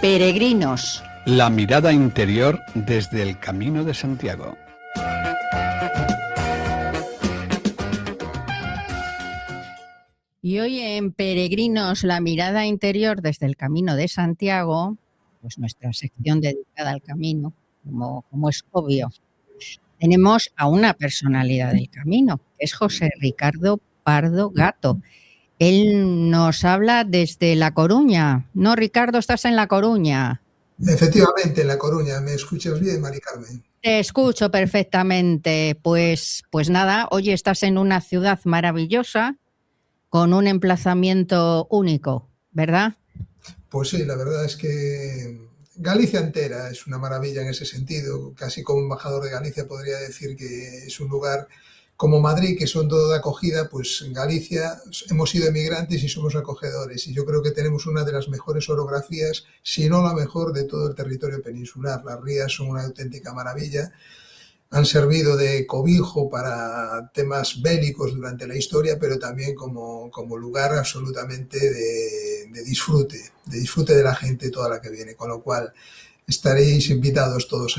Peregrinos. La mirada interior desde el Camino de Santiago. Y hoy en Peregrinos, la mirada interior desde el Camino de Santiago, pues nuestra sección dedicada al camino, como es obvio, tenemos a una personalidad del camino, que es José Ricardo Pardo Gato. Él nos habla desde La Coruña. ¿No, Ricardo, estás en La Coruña? Efectivamente, en La Coruña. ¿Me escuchas bien, Mari Carmen? Te escucho perfectamente. Pues nada, hoy estás en una ciudad maravillosa con un emplazamiento único, ¿verdad? Pues sí, la verdad es que Galicia entera es una maravilla en ese sentido. Casi como embajador de Galicia podría decir que es un lugar como Madrid, que son todo de acogida. Pues en Galicia hemos sido emigrantes y somos acogedores, y yo creo que tenemos una de las mejores orografías, si no la mejor, de todo el territorio peninsular. Las rías son una auténtica maravilla. Han servido de cobijo para temas bélicos durante la historia, pero también como lugar absolutamente de disfrute de la gente toda la que viene, con lo cual estaréis invitados todos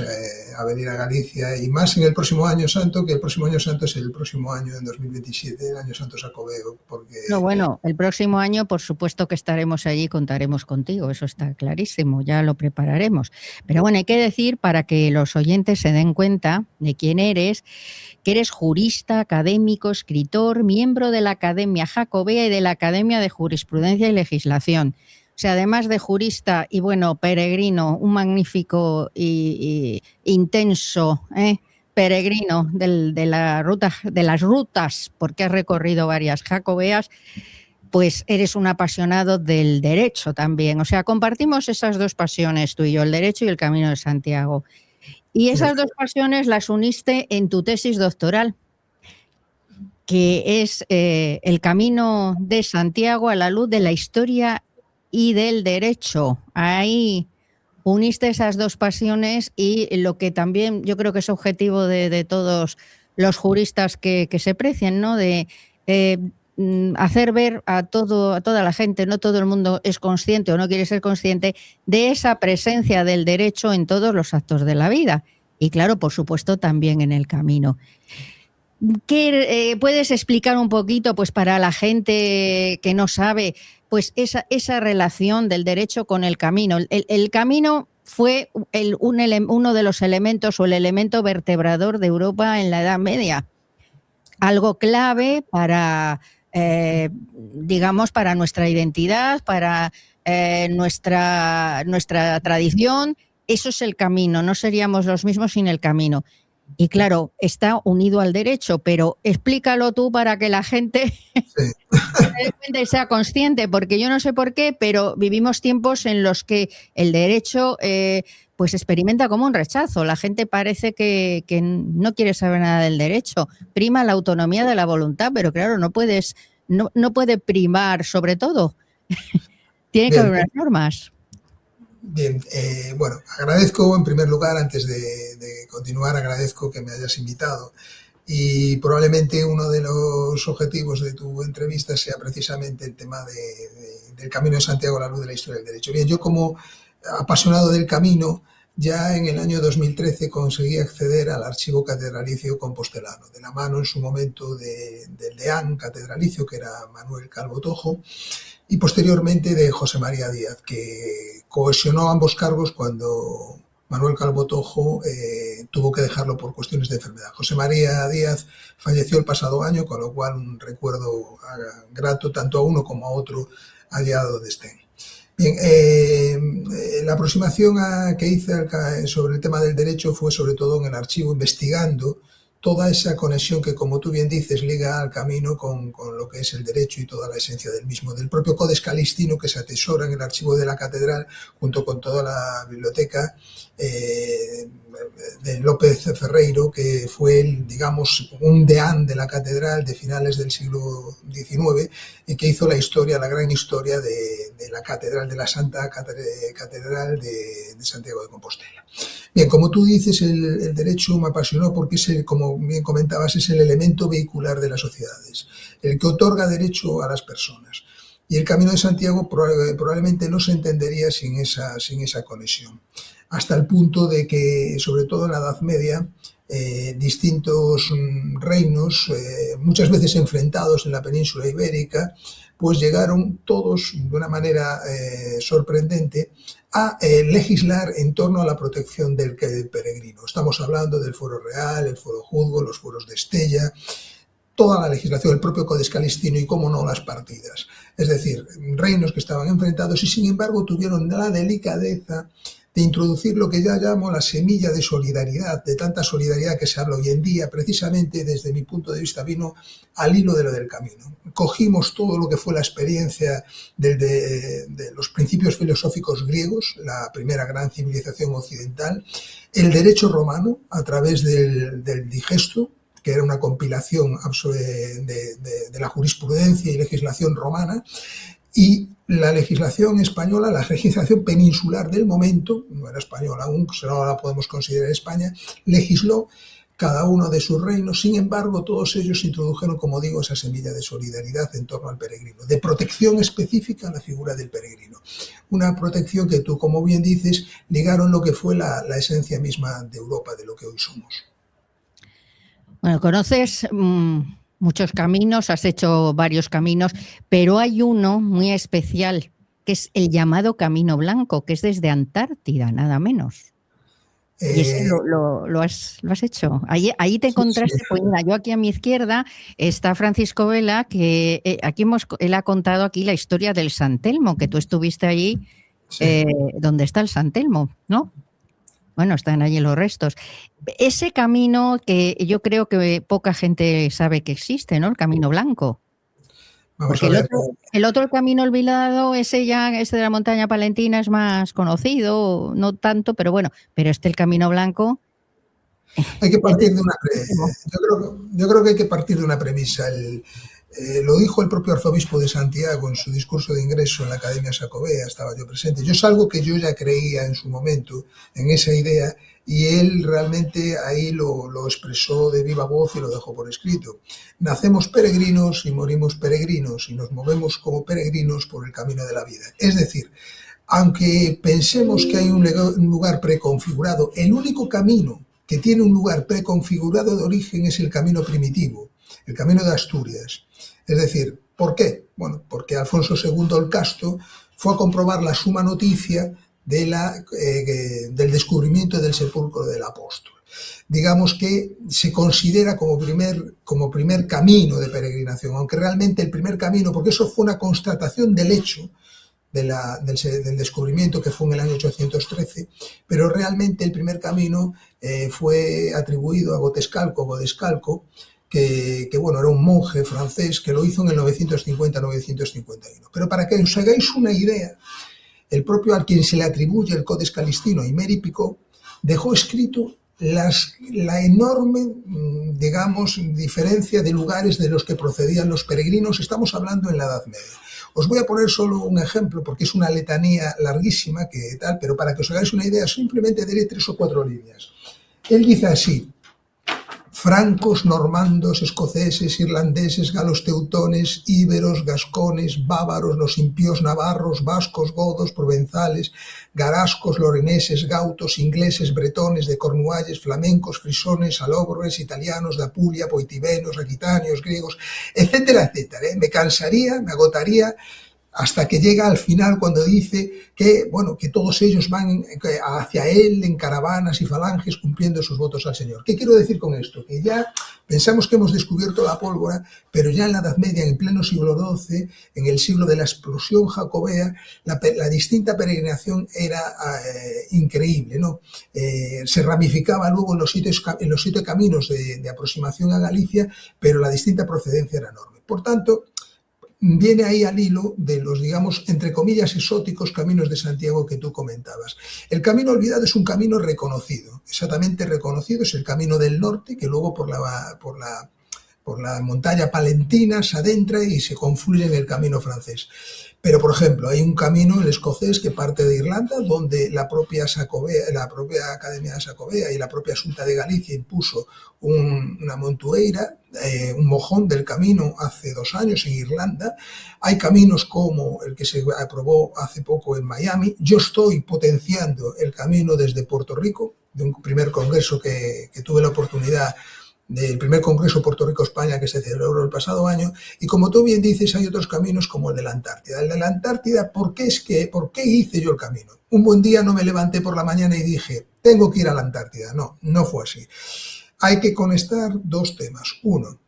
a venir a Galicia, y más en el próximo Año Santo, que el próximo Año Santo es el próximo año, en 2027, el Año Santo Xacobeo. Porque... No, bueno, el próximo año, por supuesto que estaremos allí y contaremos contigo, eso está clarísimo, ya lo prepararemos. Pero bueno, hay que decir, para que los oyentes se den cuenta de quién eres, que eres jurista, académico, escritor, miembro de la Academia Jacobea y de la Academia de Jurisprudencia y Legislación. O sea, además de jurista y, bueno, peregrino, un magnífico y intenso peregrino de las rutas, porque has recorrido varias jacobeas, pues eres un apasionado del derecho también. O sea, compartimos esas dos pasiones, tú y yo, el derecho y el Camino de Santiago. Y esas dos pasiones las uniste en tu tesis doctoral, que es el Camino de Santiago a la luz de la historia y del derecho. Ahí uniste esas dos pasiones, y lo que también yo creo que es objetivo de todos los juristas que se precian, ¿no? De hacer ver a toda la gente, no todo el mundo es consciente o no quiere ser consciente de esa presencia del derecho en todos los actos de la vida. Y claro, por supuesto, también en el camino. ¿Qué puedes explicar un poquito, pues, para la gente que no sabe, pues esa relación del derecho con el camino? El camino fue uno de los elementos o el elemento vertebrador de Europa en la Edad Media. Algo clave para, digamos, para nuestra identidad, para nuestra tradición. Eso es el camino, no seríamos los mismos sin el camino. Y claro, está unido al derecho, pero explícalo tú para que la gente sea consciente, porque yo no sé por qué, pero vivimos tiempos en los que el derecho pues experimenta como un rechazo. La gente parece que no quiere saber nada del derecho. Prima la autonomía de la voluntad, pero claro, no puede primar sobre todo. Tiene que haber unas normas. Bien, bueno, agradezco en primer lugar, antes de continuar, agradezco que me hayas invitado, y probablemente uno de los objetivos de tu entrevista sea precisamente el tema del Camino de Santiago a la luz de la historia del derecho. Bien, yo como apasionado del camino, ya en el año 2013 conseguí acceder al archivo catedralicio compostelano, de la mano en su momento del deán catedralicio, que era Manuel Calvo Tojo, y posteriormente de José María Díaz, que cohesionó ambos cargos cuando Manuel Calvo Tojo tuvo que dejarlo por cuestiones de enfermedad. José María Díaz falleció el pasado año, con lo cual un recuerdo grato tanto a uno como a otro allá donde estén. Bien, la aproximación que hice sobre el tema del derecho fue sobre todo en el archivo, investigando toda esa conexión que, como tú bien dices, liga al camino con lo que es el derecho y toda la esencia del mismo, del propio Codex Calistino, que se atesora en el archivo de la catedral, junto con toda la biblioteca de López Ferreiro, que fue, digamos, un deán de la catedral de finales del siglo XIX, y que hizo la historia, la gran historia de la catedral, de la Santa Catedral de Santiago de Compostela. Bien, como tú dices, el derecho me apasionó porque, como bien comentabas, es el elemento vehicular de las sociedades, el que otorga derecho a las personas. y el Camino de Santiago probablemente no se entendería sin esa conexión. Hasta el punto de que, sobre todo en la Edad Media, distintos reinos, muchas veces enfrentados en la península ibérica, pues llegaron todos de una manera sorprendente a legislar en torno a la protección del peregrino. Estamos hablando del Foro Real, el Foro Juzgo, los foros de Estella, toda la legislación, el propio Codex Calistino y, cómo no, las partidas. Es decir, reinos que estaban enfrentados y, sin embargo, tuvieron la delicadeza de introducir lo que ya llamo la semilla de solidaridad, de tanta solidaridad que se habla hoy en día. Precisamente, desde mi punto de vista, vino al hilo de lo del camino. Cogimos todo lo que fue la experiencia de los principios filosóficos griegos, la primera gran civilización occidental, el derecho romano a través del digesto, que era una compilación de la jurisprudencia y legislación romana, y la legislación española, la legislación peninsular del momento, no era española aún, no la podemos considerar España, legisló cada uno de sus reinos. Sin embargo, todos ellos introdujeron, como digo, esa semilla de solidaridad en torno al peregrino, de protección específica a la figura del peregrino. Una protección que tú, como bien dices, ligaron lo que fue la esencia misma de Europa, de lo que hoy somos. Bueno, conoces muchos caminos, has hecho varios caminos, pero hay uno muy especial, que es el llamado Camino Blanco, que es desde Antártida, nada menos. Y ese lo has hecho. Ahí te encontraste, sí. Pues mira, yo aquí a mi izquierda está Francisco Vela, que él ha contado aquí la historia del San Telmo, que tú estuviste allí, sí. Donde está el San Telmo, ¿no? Bueno, están allí los restos. Ese camino que yo creo que poca gente sabe que existe, ¿no? El Camino Blanco. Porque el otro camino olvidado, ese de la montaña palentina es más conocido, no tanto, pero bueno, pero el Camino Blanco. Hay que partir de una yo creo que hay que partir de una premisa. Lo dijo el propio arzobispo de Santiago en su discurso de ingreso en la Academia Sacobea, estaba yo presente. Yo es algo que yo ya creía en su momento, en esa idea, y él realmente ahí lo expresó de viva voz y lo dejó por escrito. Nacemos peregrinos y morimos peregrinos, y nos movemos como peregrinos por el camino de la vida. Es decir, aunque pensemos que hay un lugar preconfigurado, el único camino que tiene un lugar preconfigurado de origen es el camino primitivo, el camino de Asturias. Es decir, ¿por qué? Bueno, porque Alfonso II el Casto fue a comprobar la suma noticia del descubrimiento del sepulcro del apóstol. Digamos que se considera como primer camino de peregrinación, aunque realmente el primer camino, porque eso fue una constatación del hecho del descubrimiento, que fue en el año 813, pero realmente el primer camino fue atribuido a Godescalco, que bueno, era un monje francés que lo hizo en el 950-951. Pero para que os hagáis una idea, el propio al quien se le atribuye el Codex Calistino, Aimeri Picot, dejó escrito la enorme, digamos, diferencia de lugares de los que procedían los peregrinos. Estamos hablando en la Edad Media. Os voy a poner solo un ejemplo, porque es una letanía larguísima, pero para que os hagáis una idea, simplemente diré 3 o 4 líneas. Él dice así: francos, normandos, escoceses, irlandeses, galos teutones, íberos, gascones, bávaros, los impíos navarros, vascos, godos, provenzales, garascos, loreneses, gautos, ingleses, bretones, de Cornualles, flamencos, frisones, salobres, italianos, de Apulia, poitivenos, aquitanios, griegos, etcétera, etcétera. Me cansaría, me agotaría, hasta que llega al final cuando dice que, bueno, que todos ellos van hacia él en caravanas y falanges cumpliendo sus votos al Señor. ¿Qué quiero decir con esto? Que ya pensamos que hemos descubierto la pólvora, pero ya en la Edad Media, en pleno siglo XII, en el siglo de la explosión jacobea, la distinta peregrinación era increíble, ¿no? Se ramificaba luego en los 7 caminos de aproximación a Galicia, pero la distinta procedencia era enorme. Por tanto, viene ahí al hilo de los, digamos, entre comillas, exóticos caminos de Santiago que tú comentabas. El camino olvidado es un camino reconocido, exactamente reconocido, es el camino del norte, que luego por la montaña palentina se adentra y se confluye en el camino francés. Pero, por ejemplo, hay un camino, el escocés, que parte de Irlanda, donde la propia Academia de Xacobea y la propia Xunta de Galicia impuso una montueira, un mojón del camino hace 2 años en Irlanda. Hay caminos como el que se aprobó hace poco en Miami. Yo estoy potenciando el camino desde Puerto Rico, de un primer congreso que tuve la oportunidad del primer Congreso Puerto Rico-España que se celebró el pasado año, y como tú bien dices, hay otros caminos como el de la Antártida. El de la Antártida, ¿por qué hice yo el camino? Un buen día no me levanté por la mañana y dije, tengo que ir a la Antártida. No, no fue así. Hay que conectar 2 temas. Uno,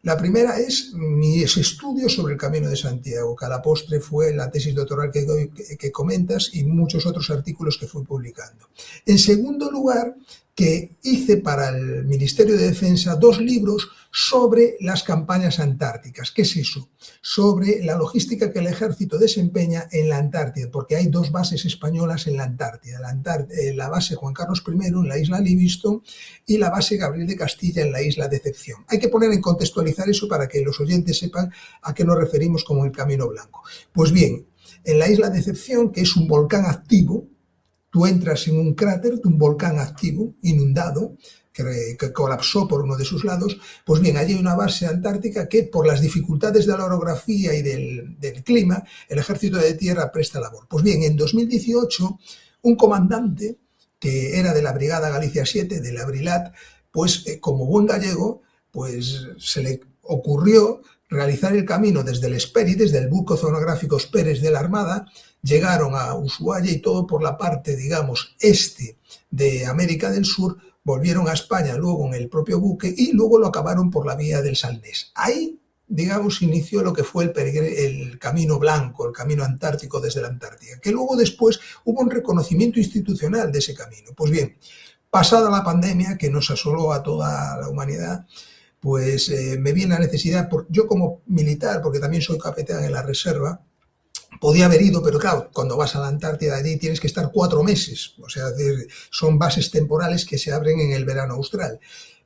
la primera es mis estudios sobre el Camino de Santiago, que a la postre fue la tesis doctoral que comentas y muchos otros artículos que fui publicando. En segundo lugar, que hice para el Ministerio de Defensa 2 libros sobre las campañas antárticas. ¿Qué es eso? Sobre la logística que el ejército desempeña en la Antártida, porque hay 2 bases españolas en la Antártida. La base Juan Carlos I en la isla Livingstone y la base Gabriel de Castilla en la isla Decepción. Hay que poner en contextualizar eso para que los oyentes sepan a qué nos referimos como el Camino Blanco. Pues bien, en la isla Decepción, que es un volcán activo, tú entras en un cráter de un volcán activo, inundado, que colapsó por uno de sus lados. Pues bien, allí hay una base antártica que, por las dificultades de la orografía y del clima, el ejército de tierra presta labor. Pues bien, en 2018, un comandante que era de la Brigada Galicia 7, de la Brilat, pues como buen gallego, pues se le ocurrió realizar el camino desde el Esperi, desde el buque oceanográfico Esperes de la Armada. Llegaron a Ushuaia y todo por la parte, digamos, este de América del Sur, volvieron a España luego en el propio buque y luego lo acabaron por la vía del Salnés. Ahí, digamos, inició lo que fue el Camino Blanco, el Camino Antártico desde la Antártida, que luego después hubo un reconocimiento institucional de ese camino. Pues bien, pasada la pandemia que nos asoló a toda la humanidad, pues me vi en la necesidad, yo como militar, porque también soy capitán en la reserva, podía haber ido, pero claro, cuando vas a la Antártida allí tienes que estar 4 meses, o sea, son bases temporales que se abren en el verano austral.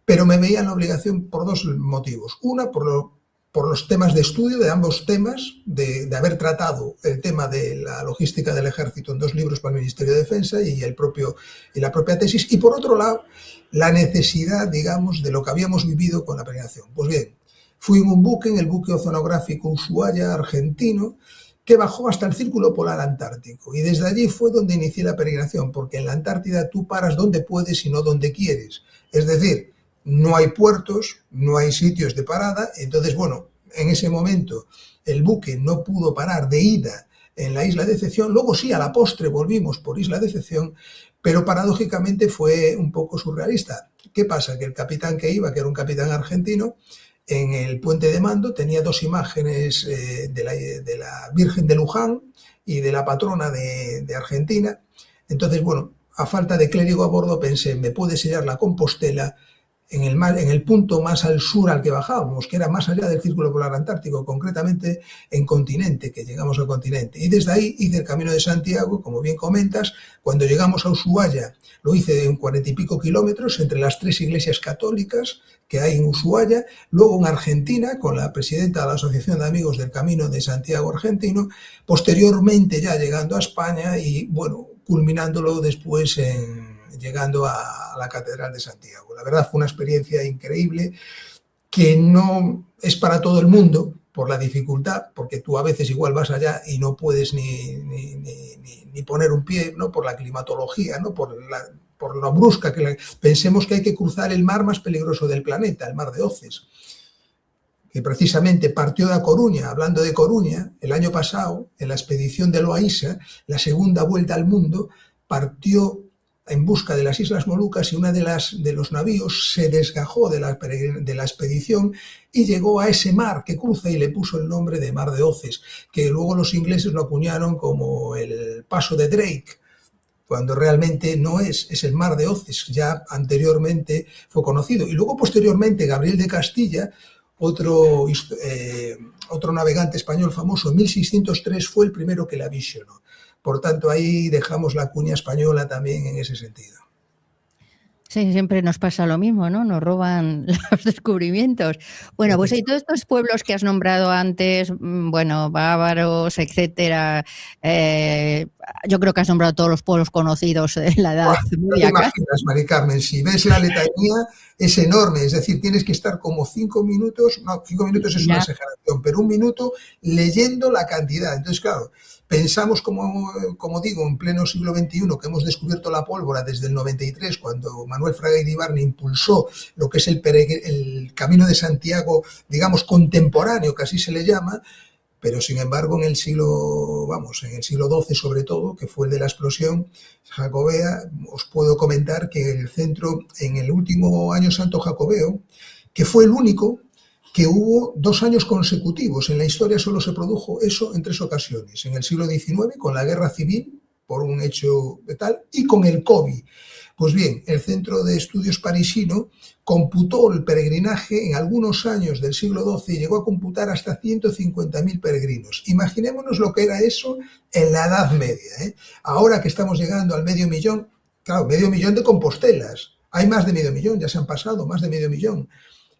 Pero me veía en la obligación por 2 motivos. Una, por los temas de estudio de ambos temas, de haber tratado el tema de la logística del ejército en 2 libros para el Ministerio de Defensa y la propia tesis, y por otro lado, la necesidad, digamos, de lo que habíamos vivido con la peregrinación. Pues bien, fui en un buque, en el buque oceanográfico Ushuaia argentino, que bajó hasta el Círculo Polar Antártico, y desde allí fue donde inicié la peregrinación, porque en la Antártida tú paras donde puedes y no donde quieres. Es decir, no hay puertos, no hay sitios de parada. Entonces, bueno, en ese momento el buque no pudo parar de ida en la isla Decepción. Luego sí, a la postre volvimos por isla Decepción, pero paradójicamente fue un poco surrealista. ¿Qué pasa? Que el capitán que iba, que era un capitán argentino, en el puente de mando tenía 2 imágenes de la Virgen de Luján y de la patrona de Argentina. Entonces, bueno, a falta de clérigo a bordo pensé, me puede sellar la Compostela en el punto más al sur al que bajábamos, que era más allá del Círculo Polar Antártico, concretamente en Continente, que llegamos al continente. Y desde ahí hice el Camino de Santiago, como bien comentas. Cuando llegamos a Ushuaia, lo hice de 40 y pico kilómetros entre las 3 iglesias católicas que hay en Ushuaia, luego en Argentina, con la presidenta de la Asociación de Amigos del Camino de Santiago Argentino, posteriormente ya llegando a España y, bueno, culminándolo después llegando a la Catedral de Santiago. La verdad fue una experiencia increíble que no es para todo el mundo por la dificultad, porque tú a veces igual vas allá y no puedes ni poner un pie, ¿no? Por la climatología, ¿no? por lo brusca pensemos que hay que cruzar el mar más peligroso del planeta, el mar de Oces, que precisamente partió de A Coruña. Hablando de Coruña, el año pasado, en la expedición de Loaísa, la segunda vuelta al mundo, partió en busca de las Islas Molucas y una de los navíos se desgajó de la expedición y llegó a ese mar que cruza y le puso el nombre de Mar de Oces, que luego los ingleses lo acuñaron como el Paso de Drake, cuando realmente no es el Mar de Oces, ya anteriormente fue conocido. Y luego posteriormente Gabriel de Castilla, otro navegante español famoso, en 1603 fue el primero que la visionó. Por tanto, ahí dejamos la cuña española también en ese sentido. Sí, siempre nos pasa lo mismo, ¿no? Nos roban los descubrimientos. Bueno, pues y todos estos pueblos que has nombrado antes, bueno, bávaros, etcétera, yo creo que has nombrado todos los pueblos conocidos de la Edad No te Media casi. imaginas, Mari Carmen, si ves la letanía es enorme, es decir, tienes que estar como 5 minutos, no, 5 minutos es una Ya, exageración, pero un minuto leyendo la cantidad. Entonces, claro, pensamos, como digo, en pleno siglo XXI, que hemos descubierto la pólvora desde el 93, cuando Manuel Fraga Iribarne impulsó lo que es el Camino de Santiago, digamos, contemporáneo, que así se le llama, pero sin embargo en el siglo, vamos, en el siglo XII sobre todo, que fue el de la explosión jacobea, os puedo comentar que el centro, en el último año santo jacobeo, que fue el único que hubo 2 años consecutivos. En la historia solo se produjo eso en 3 ocasiones. En el siglo XIX, con la guerra civil, por un hecho de tal, y con el COVID. Pues bien, el Centro de Estudios Parisino computó el peregrinaje en algunos años del siglo XII y llegó a computar hasta 150.000 peregrinos. Imaginémonos lo que era eso en la Edad Media, ¿eh? Ahora que estamos llegando al 500.000, claro, 500.000 de Compostelas. Hay más de 500.000, ya se han pasado más de 500.000.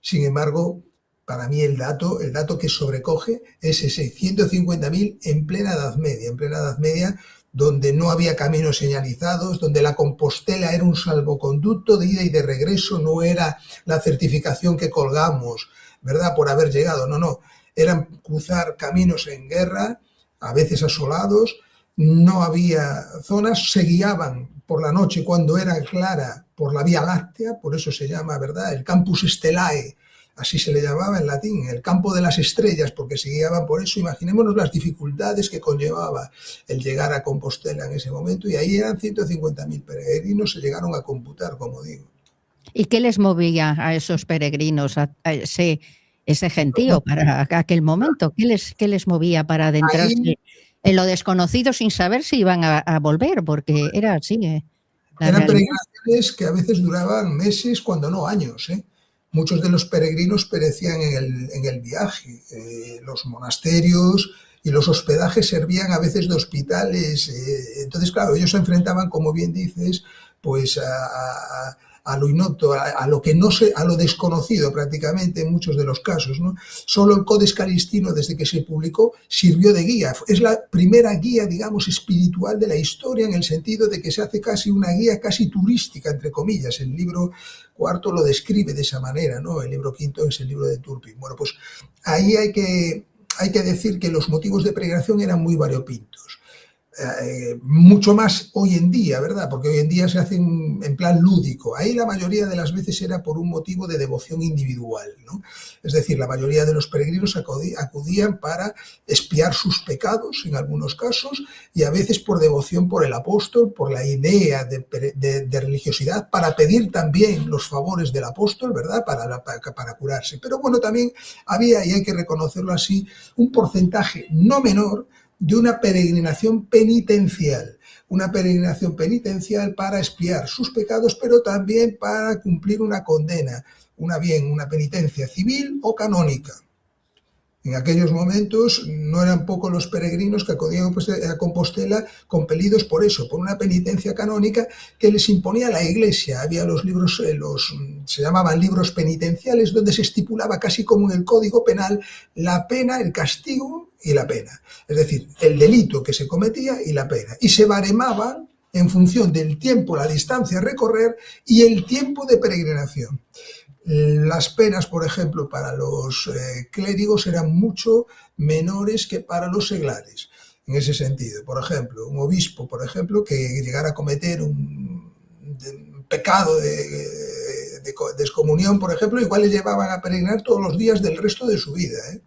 Sin embargo, para mí el dato que sobrecoge es ese 150.000 en plena Edad Media, donde no había caminos señalizados, donde la Compostela era un salvoconducto de ida y de regreso, no era la certificación que colgamos, ¿verdad?, por haber llegado, no, eran cruzar caminos en guerra, a veces asolados, no había zonas, se guiaban por la noche cuando era clara por la Vía Láctea, por eso se llama, ¿verdad?, el Campus Stellae, así se le llamaba en latín, el campo de las estrellas, porque se guiaban por eso. Imaginémonos las dificultades que conllevaba el llegar a Compostela en ese momento, y ahí eran 150.000 peregrinos, se llegaron a computar, como digo. ¿y qué les movía a esos peregrinos, a ese gentío para aquel momento? ¿Qué les movía para Ahí adentrarse en lo desconocido sin saber si iban a volver? Porque era así, la eran realidad. peregrinaciones que a veces duraban meses, cuando no años, ¿eh? Muchos de los peregrinos perecían en el viaje. Los monasterios y los hospedajes servían a veces de hospitales. Entonces, claro, ellos se enfrentaban, como bien dices, pues a lo ignoto, a lo que no sé, a lo desconocido prácticamente en muchos de los casos, ¿no? Solo el Codex Calistino, desde que se publicó, sirvió de guía. Es la primera guía, digamos, espiritual de la historia, en el sentido de que se hace casi una guía casi turística, entre comillas. El libro cuarto lo describe de esa manera, ¿no? El libro quinto es el libro de Turpin. Bueno, pues ahí hay que decir que los motivos de peregrinación eran muy variopintos. Mucho más hoy en día, ¿verdad? Porque hoy en día se hacen en plan lúdico. Ahí la mayoría de las veces era por un motivo de devoción individual, ¿no? Es decir, la mayoría de los peregrinos acudían para expiar sus pecados, en algunos casos, y a veces por devoción por el apóstol, por la idea de religiosidad, para pedir también los favores del apóstol, ¿verdad?, para curarse. Pero bueno, también había, y hay que reconocerlo así, un porcentaje no menor de una peregrinación penitencial para expiar sus pecados, pero también para cumplir una condena, una penitencia civil o canónica. En aquellos momentos no eran pocos los peregrinos que acudían a Compostela compelidos por eso, por una penitencia canónica que les imponía la Iglesia. Había los libros, se llamaban libros penitenciales, donde se estipulaba, casi como en el Código Penal, la pena, el castigo y la pena. Es decir, el delito que se cometía y la pena. Y se baremaban en función del tiempo, la distancia a recorrer y el tiempo de peregrinación. Las penas, por ejemplo, para los clérigos eran mucho menores que para los seglares, en ese sentido. Por ejemplo, un obispo, por ejemplo, que llegara a cometer un pecado de descomunión, por ejemplo, igual le llevaban a peregrinar todos los días del resto de su vida, ¿eh?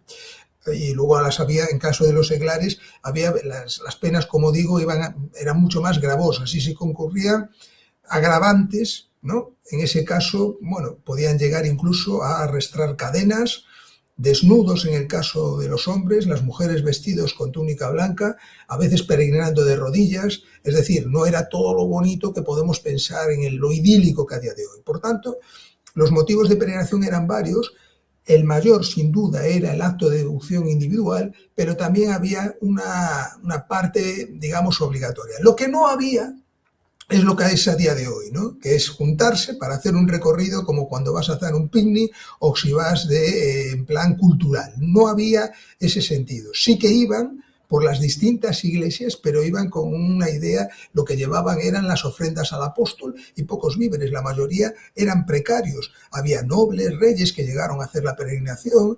Y luego las había, en caso de los seglares, había las penas, como digo, eran mucho más gravosas y se concurrían agravantes, ¿no? En ese caso, bueno, podían llegar incluso a arrastrar cadenas, desnudos en el caso de los hombres, las mujeres vestidos con túnica blanca, a veces peregrinando de rodillas. Es decir, no era todo lo bonito que podemos pensar en lo idílico que a día de hoy. Por tanto, los motivos de peregrinación eran varios. El mayor, sin duda, era el acto de devoción individual, pero también había una parte, digamos, obligatoria. Lo que no había es lo que es a día de hoy, ¿no? Que es juntarse para hacer un recorrido como cuando vas a hacer un picnic o si vas en plan cultural. No había ese sentido. Sí que iban por las distintas iglesias, pero iban con una idea, lo que llevaban eran las ofrendas al apóstol y pocos víveres, la mayoría eran precarios. Había nobles, reyes que llegaron a hacer la peregrinación,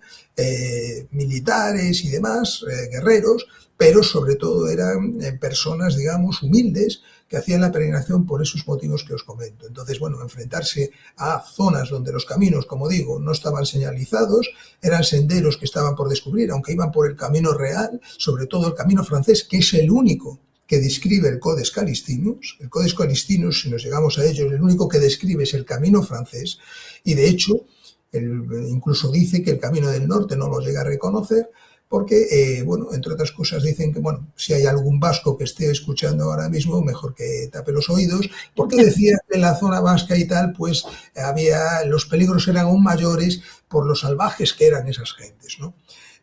militares y demás, guerreros, pero sobre todo eran personas, digamos, humildes, que hacían la peregrinación por esos motivos que os comento. Entonces, bueno, enfrentarse a zonas donde los caminos, como digo, no estaban señalizados, eran senderos que estaban por descubrir, aunque iban por el camino real, sobre todo el camino francés, que es el único que describe el Codex Calistinus. El Codex Calistinus, si nos llegamos a ello, el único que describe es el camino francés, y de hecho, incluso dice que el camino del norte no lo llega a reconocer, porque, bueno, entre otras cosas dicen que, bueno, si hay algún vasco que esté escuchando ahora mismo, mejor que tape los oídos, porque decía que en la zona vasca y tal, pues los peligros eran aún mayores por los salvajes que eran esas gentes, ¿no?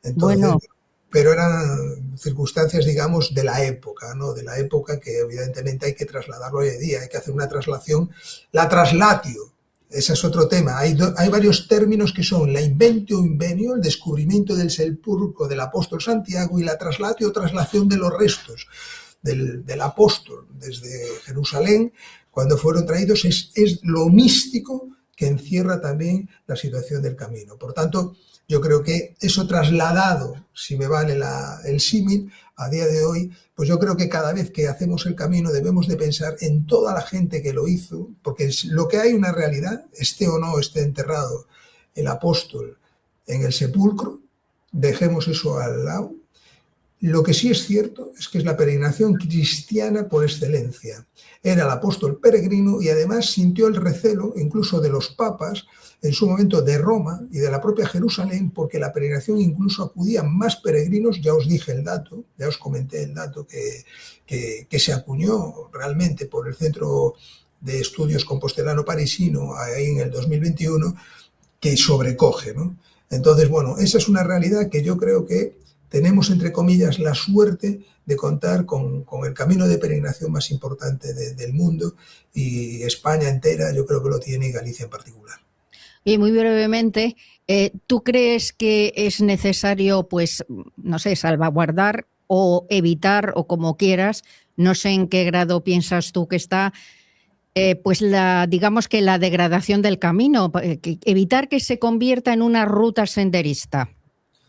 Entonces, Bueno, pero eran circunstancias, digamos, de la época, ¿no? De la época que evidentemente hay que trasladarlo hoy en día, hay que hacer una traslación, la traslatio. Ese es otro tema. Hay varios términos que son la inventio o invenio, el descubrimiento del sepulcro del apóstol Santiago, y la traslatio o traslación de los restos del apóstol desde Jerusalén, cuando fueron traídos, es lo místico que encierra también la situación del camino. Por tanto, yo creo que eso trasladado, si me vale el símil, a día de hoy, pues yo creo que cada vez que hacemos el camino debemos de pensar en toda la gente que lo hizo, porque lo que hay una realidad, esté o no esté enterrado el apóstol en el sepulcro, dejemos eso al lado. Lo que sí es cierto es que es la peregrinación cristiana por excelencia. Era el apóstol peregrino y además sintió el recelo, incluso de los papas, en su momento de Roma y de la propia Jerusalén, porque la peregrinación incluso acudían más peregrinos, ya os dije el dato, ya os comenté el dato que se acuñó realmente por el Centro de Estudios Compostelano Parisino ahí en el 2021, que sobrecoge, ¿no? Entonces, bueno, esa es una realidad que yo creo que tenemos, entre comillas, la suerte de contar con el camino de peregrinación más importante del mundo, y España entera yo creo que lo tiene, y Galicia en particular. Y muy brevemente, ¿tú crees que es necesario, pues, no sé, salvaguardar o evitar, o como quieras, no sé en qué grado piensas tú que está, pues digamos que la degradación del camino, evitar que se convierta en una ruta senderista,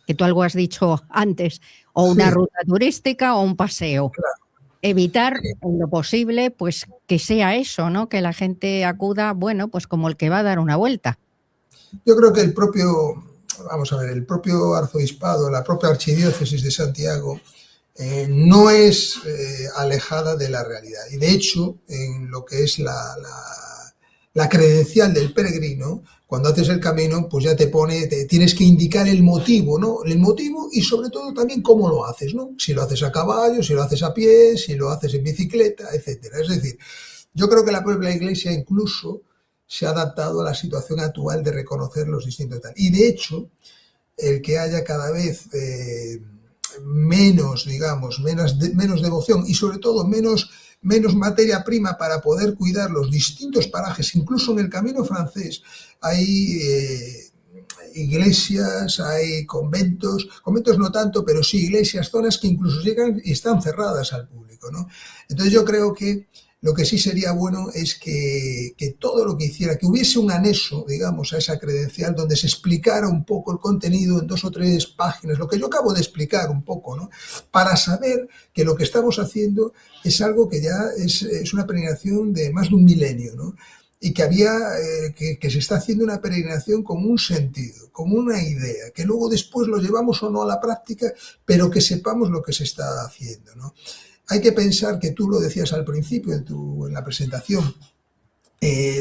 que tú algo has dicho antes, o una ruta turística o un paseo? Claro. Evitar en lo posible, pues, que sea eso, ¿no? Que la gente acuda, bueno, pues como el que va a dar una vuelta. Yo creo que el propio arzobispado, la propia archidiócesis de Santiago, no es alejada de la realidad. Y de hecho, en lo que es la credencial del peregrino, cuando haces el camino, pues ya tienes que indicar el motivo, ¿no? El motivo, y sobre todo también cómo lo haces, ¿no? Si lo haces a caballo, si lo haces a pie, si lo haces en bicicleta, etcétera. Es decir, yo creo que la propia Iglesia incluso se ha adaptado a la situación actual de reconocer los distintos tal. Y de hecho, el que haya cada vez menos, digamos, menos devoción y sobre todo menos materia prima para poder cuidar los distintos parajes, incluso en el camino francés hay iglesias, hay conventos no tanto, pero sí iglesias, zonas que incluso llegan y están cerradas al público, ¿no? Entonces yo creo que lo que sí sería bueno es que todo lo que hiciera, que hubiese un anexo, digamos, a esa credencial donde se explicara un poco el contenido en 2 o 3 páginas, lo que yo acabo de explicar un poco, ¿no? Para saber que lo que estamos haciendo es algo que ya es una peregrinación de más de un milenio, ¿no? Y que que se está haciendo una peregrinación con un sentido, con una idea, que luego después lo llevamos o no a la práctica, pero que sepamos lo que se está haciendo, ¿no? Hay que pensar que tú lo decías al principio en la presentación,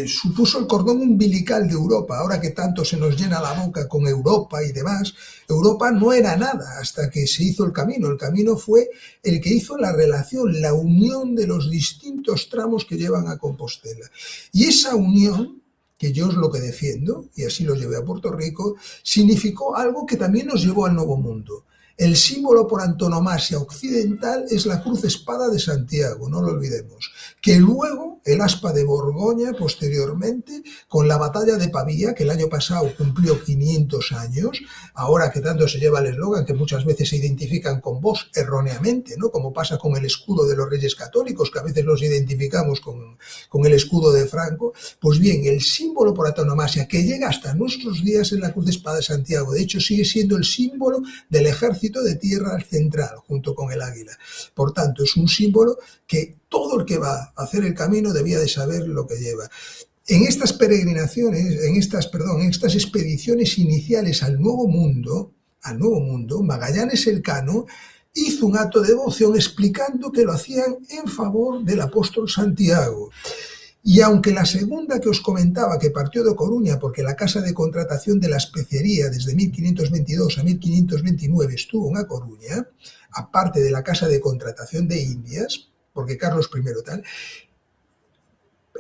supuso el cordón umbilical de Europa. Ahora que tanto se nos llena la boca con Europa y demás, Europa no era nada hasta que se hizo el camino. El camino fue el que hizo la relación, la unión de los distintos tramos que llevan a Compostela. Y esa unión, que yo es lo que defiendo, y así lo llevé a Puerto Rico, significó algo que también nos llevó al Nuevo Mundo. el símbolo por antonomasia occidental es la cruz espada de Santiago, no lo olvidemos, que luego el aspa de Borgoña posteriormente, con la batalla de Pavía, que el año pasado cumplió 500 años, ahora que tanto se lleva el eslogan, que muchas veces se identifican con vos erróneamente, ¿no? Como pasa con el escudo de los Reyes Católicos, que a veces los identificamos con el escudo de Franco. Pues bien, el símbolo por antonomasia que llega hasta nuestros días es la cruz de espada de Santiago. De hecho, sigue siendo el símbolo del ejército de tierra central, junto con el águila. Por tanto, es un símbolo que todo el que va a hacer el camino debía de saber lo que lleva. En estas peregrinaciones, en estas expediciones iniciales al Nuevo Mundo, Magallanes Elcano hizo un acto de devoción explicando que lo hacían en favor del apóstol Santiago. Y aunque la segunda que os comentaba, que partió de Coruña, porque la casa de contratación de la especería desde 1522 a 1529 estuvo en A Coruña, aparte de la casa de contratación de Indias, porque Carlos I tal,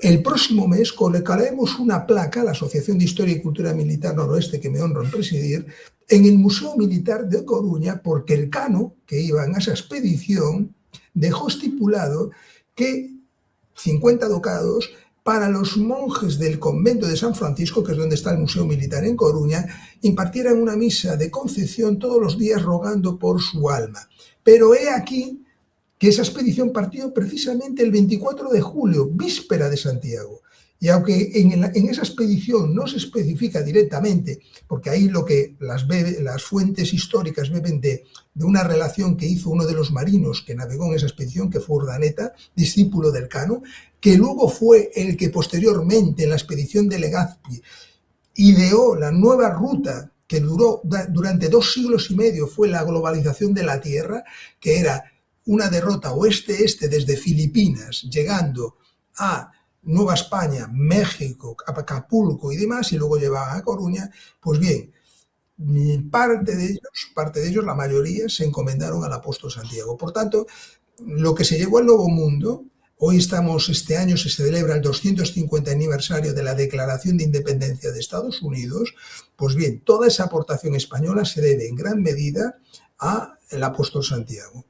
el próximo mes colocaremos una placa a la Asociación de Historia y Cultura Militar Noroeste, que me honro en presidir, en el Museo Militar de Coruña, porque el cano que iba en esa expedición dejó estipulado que 50 ducados para los monjes del convento de San Francisco, que es donde está el Museo Militar en Coruña, impartieran una misa de concepción todos los días rogando por su alma. Pero he aquí que esa expedición partió precisamente el 24 de julio, víspera de Santiago. Y aunque en esa expedición no se especifica directamente, porque ahí lo que las fuentes históricas beben de una relación que hizo uno de los marinos que navegó en esa expedición, que fue Urdaneta, discípulo del Cano, que luego fue el que posteriormente en la expedición de Legazpi ideó la nueva ruta que duró durante 2 siglos y medio, fue la globalización de la Tierra, que era una derrota oeste-este desde Filipinas, llegando a Nueva España, México, Acapulco y demás, y luego llevaban a Coruña. Pues bien, parte de ellos, la mayoría, se encomendaron al apóstol Santiago. Por tanto, lo que se llevó al Nuevo Mundo, este año se celebra el 250 aniversario de la Declaración de Independencia de Estados Unidos. Pues bien, toda esa aportación española se debe en gran medida al apóstol Santiago.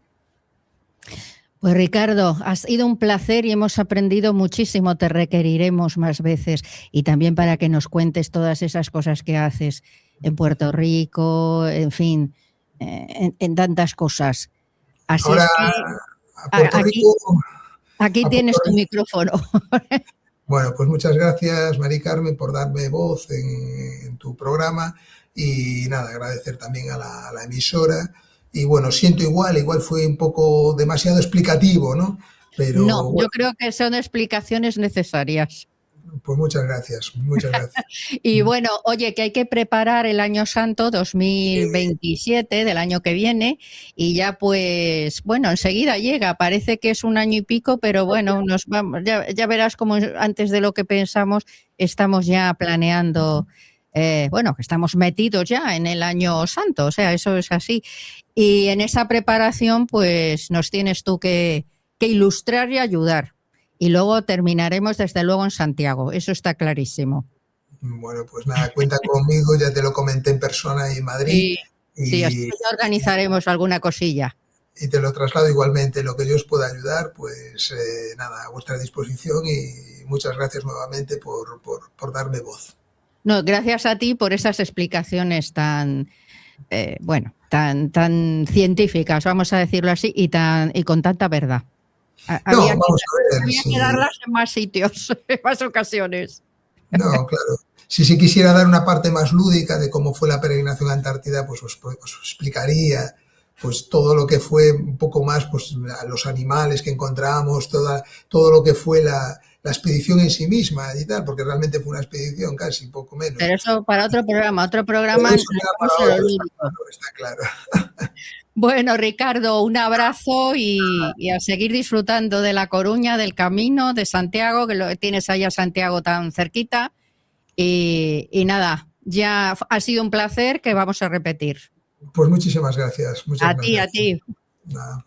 Pues Ricardo, ha sido un placer y hemos aprendido muchísimo, te requeriremos más veces y también para que nos cuentes todas esas cosas que haces en Puerto Rico, en fin, en tantas cosas. Así ahora, es que aquí tienes tu micrófono. Bueno, pues muchas gracias, Mari Carmen, por darme voz en tu programa y nada, agradecer también a la emisora. Y bueno, siento igual fue un poco demasiado explicativo, ¿no? Pero no, bueno, yo creo que son explicaciones necesarias. Pues muchas gracias, muchas gracias. Y bueno, oye, que hay que preparar el Año Santo 2027 del año que viene y ya pues, bueno, enseguida llega, parece que es un año y pico, pero bueno, nos vamos, ya verás como antes de lo que pensamos estamos ya planeando, bueno, que estamos metidos ya en el Año Santo, o sea, eso es así. Y en esa preparación pues nos tienes tú que ilustrar y ayudar. Y luego terminaremos desde luego en Santiago, eso está clarísimo. Bueno, pues nada, cuenta conmigo, ya te lo comenté en persona en Madrid. Sí, así que organizaremos alguna cosilla. Y te lo traslado igualmente, lo que yo os pueda ayudar, pues nada, a vuestra disposición y muchas gracias nuevamente por darme voz. No, gracias a ti por esas explicaciones tan, tan científicas, vamos a decirlo así, y con tanta verdad. Había que darlas en más sitios, en más ocasiones. No, claro. Si se quisiera dar una parte más lúdica de cómo fue la peregrinación a Antártida, pues os explicaría pues todo lo que fue un poco más, pues los animales que encontramos, todo lo que fue la expedición en sí misma y tal, porque realmente fue una expedición casi poco menos. Pero eso para otro programa está claro. Bueno, Ricardo, un abrazo y a seguir disfrutando de La Coruña, del camino, de Santiago, que lo tienes allá Santiago tan cerquita. Y nada, ya ha sido un placer que vamos a repetir. Pues muchísimas gracias. A ti. Nada.